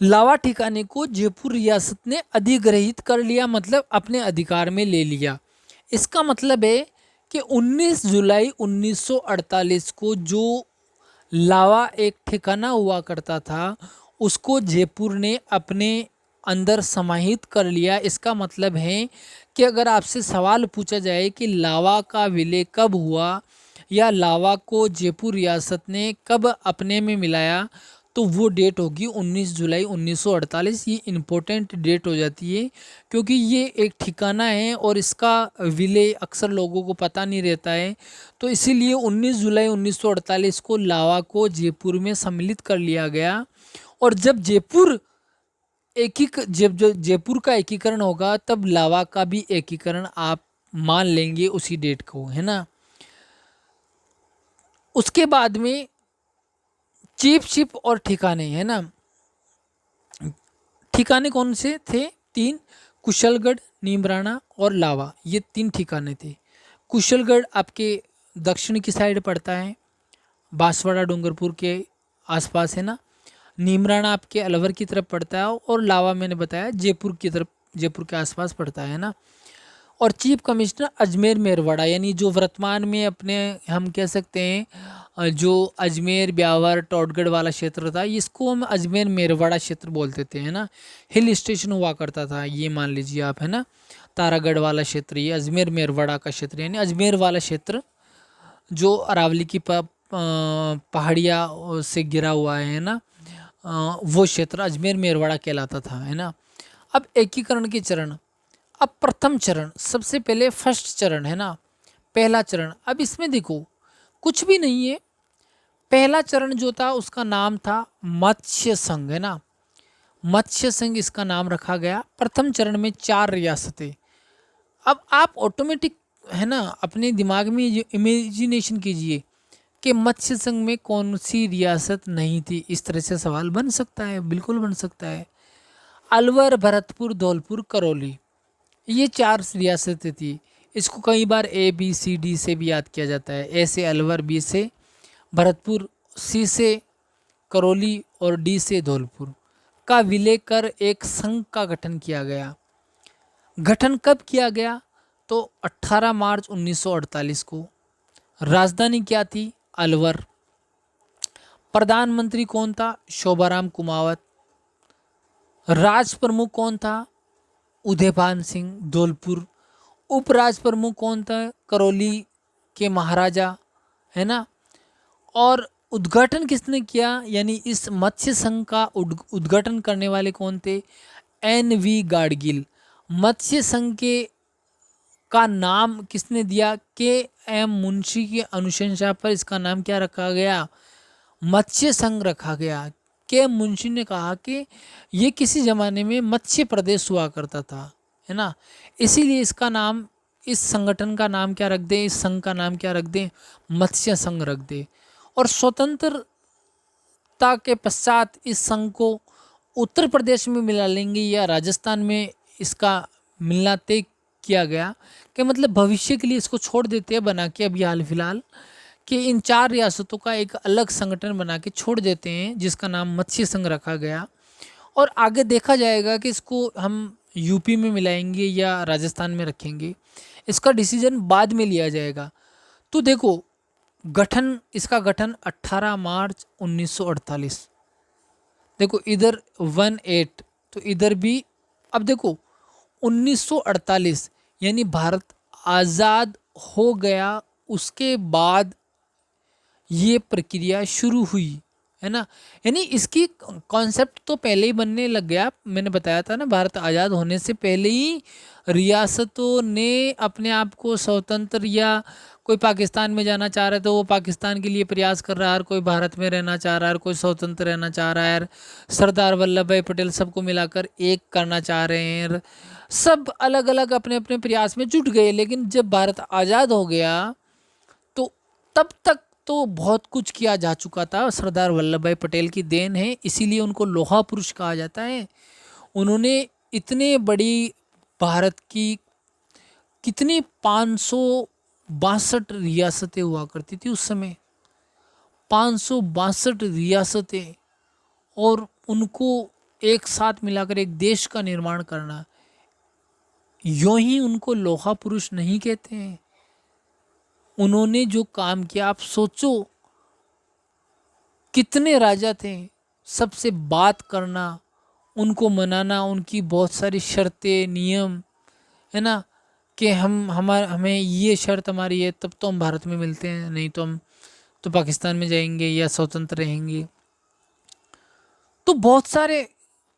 लावा ठिकाने को जयपुर रियासत ने अधिग्रहित कर लिया, मतलब अपने अधिकार में ले लिया। इसका मतलब है कि 19 जुलाई 1948 को जो लावा एक ठिकाना हुआ करता था उसको जयपुर ने अपने अंदर समाहित कर लिया। इसका मतलब है कि अगर आपसे सवाल पूछा जाए कि लावा का विलय कब हुआ या लावा को जयपुर रियासत ने कब अपने में मिलाया, तो वो डेट होगी 19 जुलाई 1948। ये इम्पोर्टेंट डेट हो जाती है क्योंकि ये एक ठिकाना है और इसका विलय अक्सर लोगों को पता नहीं रहता है। तो इसीलिए 19 जुलाई 1948 को लावा को जयपुर में सम्मिलित कर लिया गया। और जब जयपुर का एकीकरण होगा तब लावा का भी एकीकरण आप मान लेंगे उसी डेट को, है ना। उसके बाद में चीफ और ठिकाने, है ना। ठिकाने कौन से थे? 3, कुशलगढ़, नीमराना और लावा। ये 3 ठिकाने थे। कुशलगढ़ आपके दक्षिण की साइड पड़ता है, बांसवाड़ा डूंगरपुर के आसपास, है ना। नीमराना आपके अलवर की तरफ पड़ता है और लावा मैंने बताया जयपुर की तरफ, जयपुर के आसपास पड़ता है ना। और चीफ कमिश्नर अजमेर मेरवाड़ा, यानी जो वर्तमान में अपने हम कह सकते हैं जो अजमेर, ब्यावर, टोटगढ़ वाला क्षेत्र था, इसको हम अजमेर मेरवाड़ा क्षेत्र बोलते थे, है ना। हिल स्टेशन हुआ करता था ये, मान लीजिए आप, है ना। तारागढ़ वाला क्षेत्र ये अजमेर मेरवाड़ा का क्षेत्र, यानी अजमेर वाला क्षेत्र जो अरावली की पहाड़ियाँ से घिरा हुआ है ना। वो क्षेत्र अजमेर मेरवाड़ा कहलाता था, है ना। अब एकीकरण के चरण, अब प्रथम चरण, सबसे पहले फर्स्ट चरण है ना, पहला चरण। अब इसमें देखो कुछ भी नहीं है। पहला चरण जो था उसका नाम था मत्स्य संघ, है ना, मत्स्य संघ इसका नाम रखा गया। प्रथम चरण में 4 रियासतें। अब आप ऑटोमेटिक, है ना, अपने दिमाग में इमेजिनेशन कीजिए कि मत्स्य संघ में कौन सी रियासत नहीं थी। इस तरह से सवाल बन सकता है, बिल्कुल बन सकता है। अलवर, भरतपुर, धौलपुर, करौली, ये 4 रियासतें थी। इसको कई बार ABCD से भी याद किया जाता है। A से अलवर, B से भरतपुर, C से करौली और D से धौलपुर का विलय कर एक संघ का गठन किया गया। गठन कब किया गया? तो 18 मार्च 1948 को। राजधानी क्या थी? अलवर। प्रधानमंत्री कौन था? शोभाराम कुमावत। राज प्रमुख कौन था? उदयभान सिंह, धौलपुर। उपराज प्रमुख कौन था? करौली के महाराजा, है ना। और उद्घाटन किसने किया, यानी इस मत्स्य संघ का उद्घाटन करने वाले कौन थे? NV गाडगिल। मत्स्य संघ के का नाम किसने दिया? KM मुंशी की अनुशंसा पर इसका नाम क्या रखा गया? मत्स्य संघ रखा गया। KM मुंशी ने कहा कि ये किसी ज़माने में मत्स्य प्रदेश हुआ करता था, है ना, इसीलिए इसका नाम, इस संगठन का नाम क्या रख दें, इस संघ का नाम क्या रख दें? मत्स्य संघ रख दें। और स्वतंत्रता के पश्चात इस संघ को उत्तर प्रदेश में मिला लेंगे या राजस्थान में इसका मिलना तय किया गया कि मतलब भविष्य के लिए इसको छोड़ देते हैं बना के, अभी हाल फिलहाल, कि इन 4 रियासतों का एक अलग संगठन बना के छोड़ देते हैं जिसका नाम मत्स्य संघ रखा गया। और आगे देखा जाएगा कि इसको हम यूपी में मिलाएंगे या राजस्थान में रखेंगे, इसका डिसीजन बाद में लिया जाएगा। तो देखो गठन, इसका गठन 18 मार्च 1948। देखो इधर 18 तो इधर भी। अब देखो 1948 यानी भारत आज़ाद हो गया, उसके बाद ये प्रक्रिया शुरू हुई, है ना। यानी इसकी कॉन्सेप्ट तो पहले ही बनने लग गया। मैंने बताया था ना, भारत आज़ाद होने से पहले ही रियासतों ने अपने आप को स्वतंत्र, या कोई पाकिस्तान में जाना चाह रहा है तो वो पाकिस्तान के लिए प्रयास कर रहा है, कोई भारत में रहना चाह रहा है, कोई स्वतंत्र रहना चाह रहा है। सरदार वल्लभ भाई पटेल सबको मिलाकर एक करना चाह रहे हैं। सब अलग अलग अपने अपने प्रयास में जुट गए। लेकिन जब भारत आज़ाद हो गया तो तब तक तो बहुत कुछ किया जा चुका था। सरदार वल्लभ भाई पटेल की देन है, इसीलिए उनको लोहा पुरुष कहा जाता है। उन्होंने इतने बड़ी भारत की कितनी 562 रियासतें हुआ करती थी उस समय, 562 रियासतें, और उनको एक साथ मिलाकर एक देश का निर्माण करना, यूं ही उनको लोहा पुरुष नहीं कहते हैं। उन्होंने जो काम किया, आप सोचो कितने राजा थे, सबसे बात करना, उनको मनाना, उनकी बहुत सारी शर्तें, नियम, है ना, कि हमें ये शर्त हमारी है तब तो हम भारत में मिलते हैं, नहीं तो हम तो पाकिस्तान में जाएंगे या स्वतंत्र रहेंगे। तो बहुत सारे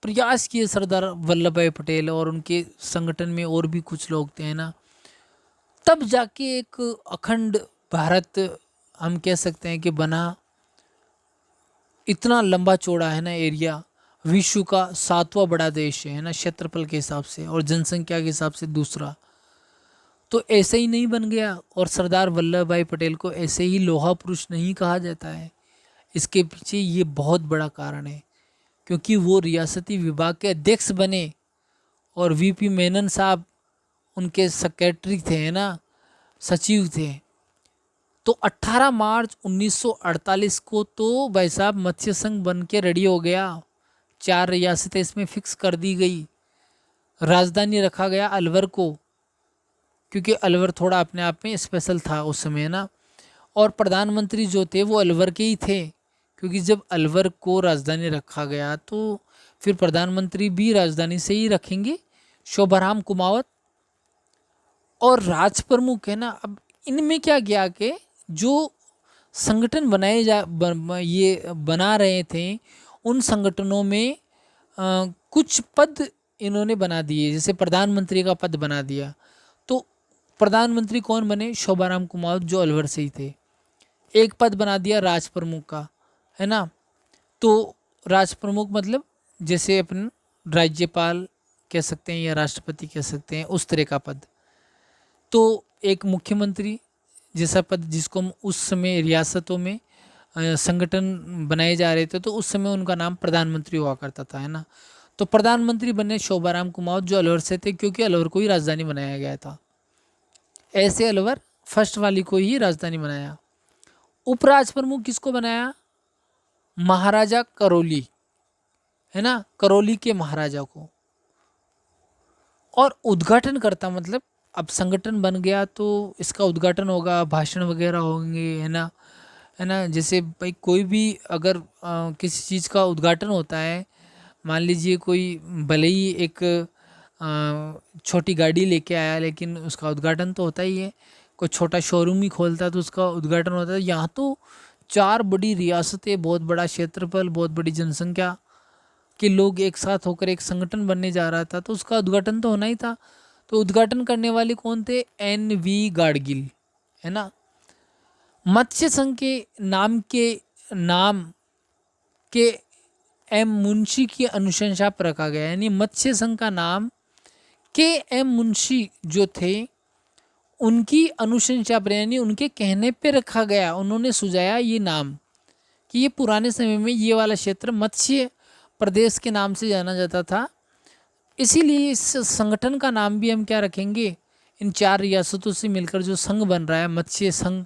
प्रयास किए सरदार वल्लभ भाई पटेल और उनके संगठन में और भी कुछ लोग थे, है ना। तब जाके एक अखंड भारत हम कह सकते हैं कि बना। इतना लंबा चौड़ा है ना एरिया, विश्व का 7वां बड़ा देश है ना, क्षेत्रफल के हिसाब से और जनसंख्या के हिसाब से दूसरा। तो ऐसे ही नहीं बन गया। और सरदार वल्लभ भाई पटेल को ऐसे ही लोहा पुरुष नहीं कहा जाता है। इसके पीछे ये बहुत बड़ा कारण है, क्योंकि वो रियासती विभाग के अध्यक्ष बने और VP मेनन साहब उनके सेक्रेटरी थे, है ना, सचिव थे। तो 18 मार्च 1948 को तो भाई साहब मत्स्य संघ बन के रेडी हो गया। 4 रियासतें इसमें फिक्स कर दी गई। राजधानी रखा गया अलवर को, क्योंकि अलवर थोड़ा अपने आप में स्पेशल था उस समय ना। और प्रधानमंत्री जो थे वो अलवर के ही थे, क्योंकि जब अलवर को राजधानी रखा गया तो फिर प्रधानमंत्री भी राजधानी से ही रखेंगे, शोभाराम कुमावत। और राज प्रमुख, है ना। अब इनमें क्या किया कि जो संगठन बनाए ये बना रहे थे, उन संगठनों में कुछ पद इन्होंने बना दिए, जैसे प्रधानमंत्री का पद बना दिया। तो प्रधानमंत्री कौन बने? शोभाराम कुमावत, जो अलवर से ही थे। एक पद बना दिया राज प्रमुख का, है ना। तो राज प्रमुख मतलब जैसे अपन राज्यपाल कह सकते हैं या राष्ट्रपति कह सकते हैं, उस तरह का पद। तो एक मुख्यमंत्री जैसा पद, जिसको हम उस समय रियासतों में संगठन बनाए जा रहे थे, तो उस समय उनका नाम प्रधानमंत्री हुआ करता था, है ना। तो प्रधानमंत्री बने शोभाराम कुमावत, जो अलवर से थे, क्योंकि अलवर को ही राजधानी बनाया गया था। ऐसे अलवर फर्स्ट वाली को ही राजधानी बनाया। उपराज प्रमुख किसको बनाया? महाराजा करौली, है ना, करौली के महाराजा को। और उद्घाटन करता मतलब अब संगठन बन गया तो इसका उद्घाटन होगा, भाषण वगैरह होंगे, है ना। जैसे भाई कोई भी अगर किसी चीज़ का उद्घाटन होता है, मान लीजिए कोई भले ही एक छोटी गाड़ी लेके आया, लेकिन उसका उद्घाटन तो होता ही है। कोई छोटा शोरूम ही खोलता है तो उसका उद्घाटन होता है। यहाँ तो 4 बड़ी रियासतें, बहुत बड़ा क्षेत्रफल, बहुत बड़ी जनसंख्या के लोग एक साथ होकर एक संगठन बनने जा रहा था, तो उसका उद्घाटन तो होना ही था। तो उद्घाटन करने वाले कौन थे? NV गाडगिल, है ना। मत्स्य संघ के नाम के M मुंशी की अनुशंसा पर रखा गया, यानी मत्स्य संघ का नाम KM मुंशी जो थे उनकी अनुशंसा पर, यानी उनके कहने पे रखा गया। उन्होंने सुझाया ये नाम कि ये पुराने समय में ये वाला क्षेत्र मत्स्य प्रदेश के नाम से जाना जाता था, इसीलिए इस संगठन का नाम भी हम क्या रखेंगे? इन 4 रियासतों से मिलकर जो संघ बन रहा है, मत्स्य संघ,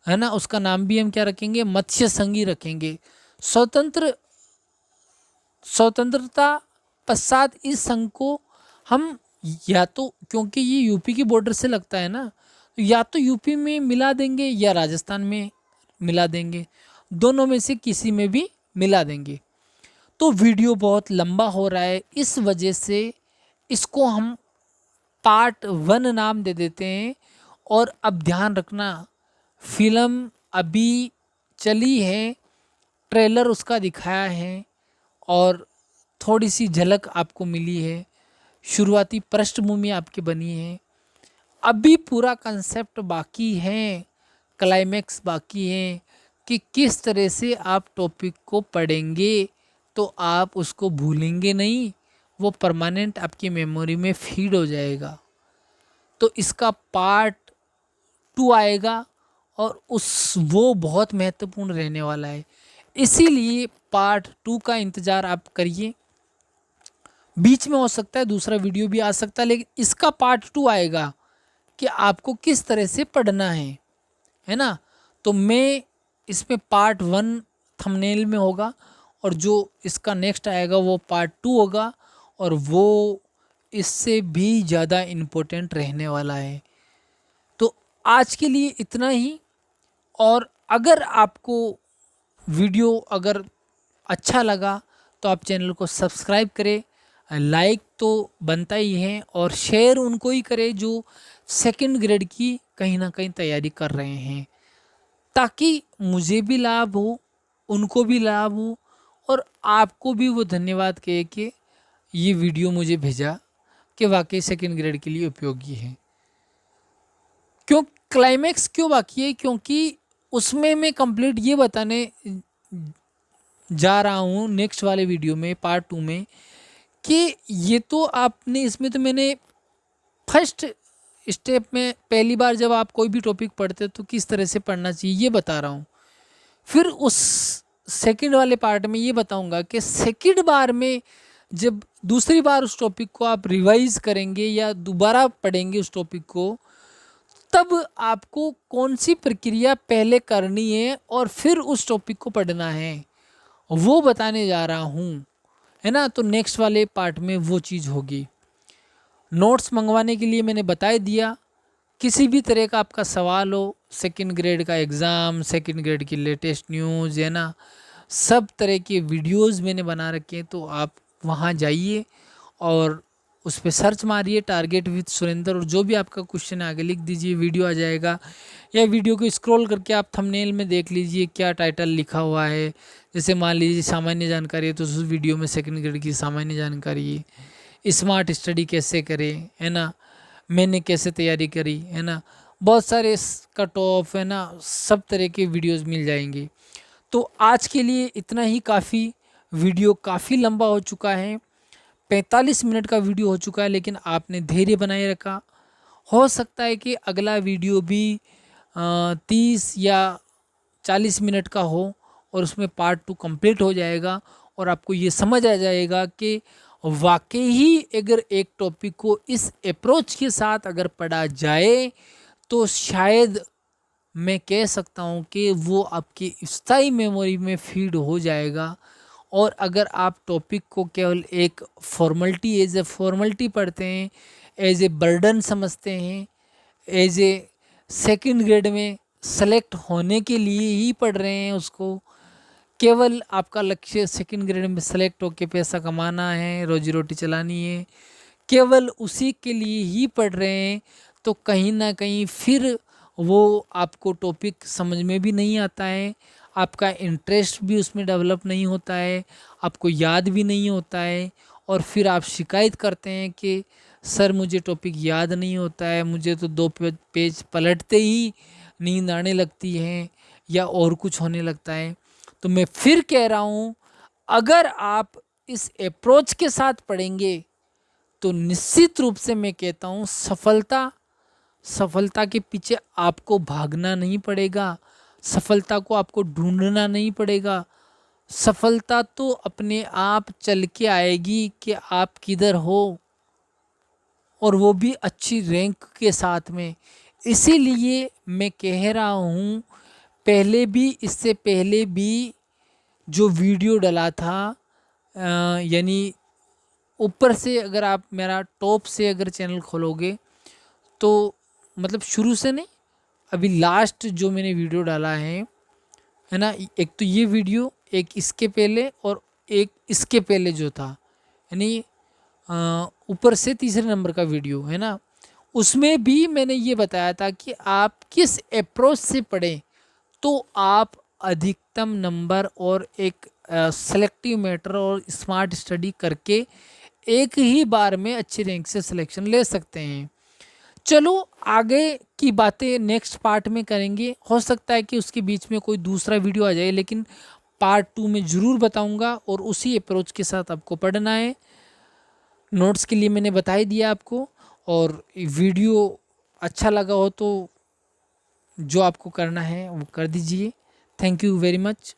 है ना, उसका नाम भी हम क्या रखेंगे? मत्स्य संघ ही रखेंगे। स्वतंत्रता पश्चात इस संघ को हम या तो, क्योंकि ये यूपी की बॉर्डर से लगता है ना, या तो यूपी में मिला देंगे या राजस्थान में मिला देंगे, दोनों में से किसी में भी मिला देंगे। तो वीडियो बहुत लंबा हो रहा है, इस वजह से इसको हम पार्ट 1 नाम दे देते हैं। और अब ध्यान रखना, फिल्म अभी चली है, ट्रेलर उसका दिखाया है और थोड़ी सी झलक आपको मिली है, शुरुआती पृष्ठभूमि आपकी बनी है। अभी पूरा कंसेप्ट बाकी है, क्लाइमैक्स बाकी है कि किस तरह से आप टॉपिक को पढ़ेंगे तो आप उसको भूलेंगे नहीं, वो परमानेंट आपकी मेमोरी में फीड हो जाएगा। तो इसका पार्ट 2 आएगा और वो बहुत महत्वपूर्ण रहने वाला है, इसीलिए पार्ट 2 का इंतज़ार आप करिए। बीच में हो सकता है दूसरा वीडियो भी आ सकता है, लेकिन इसका पार्ट 2 आएगा कि आपको किस तरह से पढ़ना है ना। तो मैं इसमें पार्ट 1 थंबनेल में होगा और जो इसका नेक्स्ट आएगा वो पार्ट 2 होगा, और वो इससे भी ज़्यादा इम्पोर्टेंट रहने वाला है। तो आज के लिए इतना ही। और अगर आपको वीडियो अगर अच्छा लगा तो आप चैनल को सब्सक्राइब करें, लाइक तो बनता ही है, और शेयर उनको ही करें जो सेकंड ग्रेड की कहीं ना कहीं तैयारी कर रहे हैं, ताकि मुझे भी लाभ हो, उनको भी लाभ हो, और आपको भी वो धन्यवाद कहे कि ये वीडियो मुझे भेजा कि वाकई सेकंड ग्रेड के लिए उपयोगी है। क्यों क्लाइमैक्स क्यों बाकी है? क्योंकि उसमें मैं कंप्लीट ये बताने जा रहा हूँ नेक्स्ट वाले वीडियो में, पार्ट 2 में, कि ये तो आपने, इसमें तो मैंने फर्स्ट स्टेप में पहली बार जब आप कोई भी टॉपिक पढ़ते हो तो किस तरह से पढ़ना चाहिए ये बता रहा हूँ। फिर उस सेकंड वाले पार्ट में ये बताऊंगा कि सेकंड बार में जब दूसरी बार उस टॉपिक को आप रिवाइज करेंगे या दोबारा पढ़ेंगे उस टॉपिक को, तब आपको कौन सी प्रक्रिया पहले करनी है और फिर उस टॉपिक को पढ़ना है, वो बताने जा रहा हूँ, है ना। तो नेक्स्ट वाले पार्ट में वो चीज़ होगी। नोट्स मंगवाने के लिए मैंने बता दिया। किसी भी तरह का आपका सवाल हो, सेकंड ग्रेड का एग्ज़ाम, सेकंड ग्रेड की लेटेस्ट न्यूज़, है ना, सब तरह के वीडियोस मैंने बना रखे हैं, तो आप वहाँ जाइए और उस पर सर्च मारिए टारगेट विद सुरेंद्र, और जो भी आपका क्वेश्चन है आगे लिख दीजिए, वीडियो आ जाएगा। या वीडियो को स्क्रॉल करके आप थंबनेल में देख लीजिए क्या टाइटल लिखा हुआ है। जैसे मान लीजिए सामान्य जानकारी है तो उस वीडियो में सेकंड ग्रेड की सामान्य जानकारी है, स्मार्ट स्टडी कैसे करें, है ना, मैंने कैसे तैयारी करी, है ना, बहुत सारे कट ऑफ, है ना, सब तरह के वीडियोस मिल जाएंगे। तो आज के लिए इतना ही काफ़ी। वीडियो काफ़ी लंबा हो चुका है, 45 मिनट का वीडियो हो चुका है, लेकिन आपने धैर्य बनाए रखा। हो सकता है कि अगला वीडियो भी 30 या 40 मिनट का हो और उसमें पार्ट 2 कंप्लीट हो जाएगा और आपको ये समझ आ जाएगा कि वाकई ही अगर एक टॉपिक को इस अप्रोच के साथ अगर पढ़ा जाए तो शायद मैं कह सकता हूँ कि वो आपकी स्थायी मेमोरी में फीड हो जाएगा। और अगर आप टॉपिक को केवल एक फॉर्मेलिटी, एज ए फॉर्मेलिटी पढ़ते हैं, एज ए बर्डन समझते हैं, एज ए सेकंड ग्रेड में सेलेक्ट होने के लिए ही पढ़ रहे हैं, उसको केवल आपका लक्ष्य सेकंड ग्रेड में सेलेक्ट होकर पैसा कमाना है, रोजी रोटी चलानी है, केवल उसी के लिए ही पढ़ रहे हैं, तो कहीं ना कहीं फिर वो आपको टॉपिक समझ में भी नहीं आता है, आपका इंटरेस्ट भी उसमें डेवलप नहीं होता है, आपको याद भी नहीं होता है, और फिर आप शिकायत करते हैं कि सर मुझे टॉपिक याद नहीं होता है, मुझे तो 2 पेज पलटते ही नींद आने लगती है या और कुछ होने लगता है। तो मैं फिर कह रहा हूँ, अगर आप इस अप्रोच के साथ पढ़ेंगे तो निश्चित रूप से मैं कहता हूँ सफलता के पीछे आपको भागना नहीं पड़ेगा, सफलता को आपको ढूंढना नहीं पड़ेगा। सफलता तो अपने आप चल के आएगी कि आप किधर हो, और वो भी अच्छी रैंक के साथ में। इसीलिए मैं कह रहा हूँ, पहले भी, इससे पहले भी जो वीडियो डला था, यानी ऊपर से अगर आप मेरा टॉप से अगर चैनल खोलोगे तो मतलब शुरू से नहीं, अभी लास्ट जो मैंने वीडियो डाला है ना, एक तो ये वीडियो, एक इसके पहले और एक इसके पहले जो था, यानी ऊपर से तीसरे नंबर का वीडियो है ना, उसमें भी मैंने ये बताया था कि आप किस अप्रोच से पढ़ें तो आप अधिकतम नंबर और एक सेलेक्टिव मैटर और स्मार्ट स्टडी करके एक ही बार में अच्छी रैंक से सिलेक्शन ले सकते हैं। चलो आगे की बातें नेक्स्ट पार्ट में करेंगे, हो सकता है कि उसके बीच में कोई दूसरा वीडियो आ जाए, लेकिन पार्ट 2 में ज़रूर बताऊंगा और उसी अप्रोच के साथ आपको पढ़ना है। नोट्स के लिए मैंने बता ही दिया आपको, और वीडियो अच्छा लगा हो तो जो आपको करना है वो कर दीजिए। Thank you very much.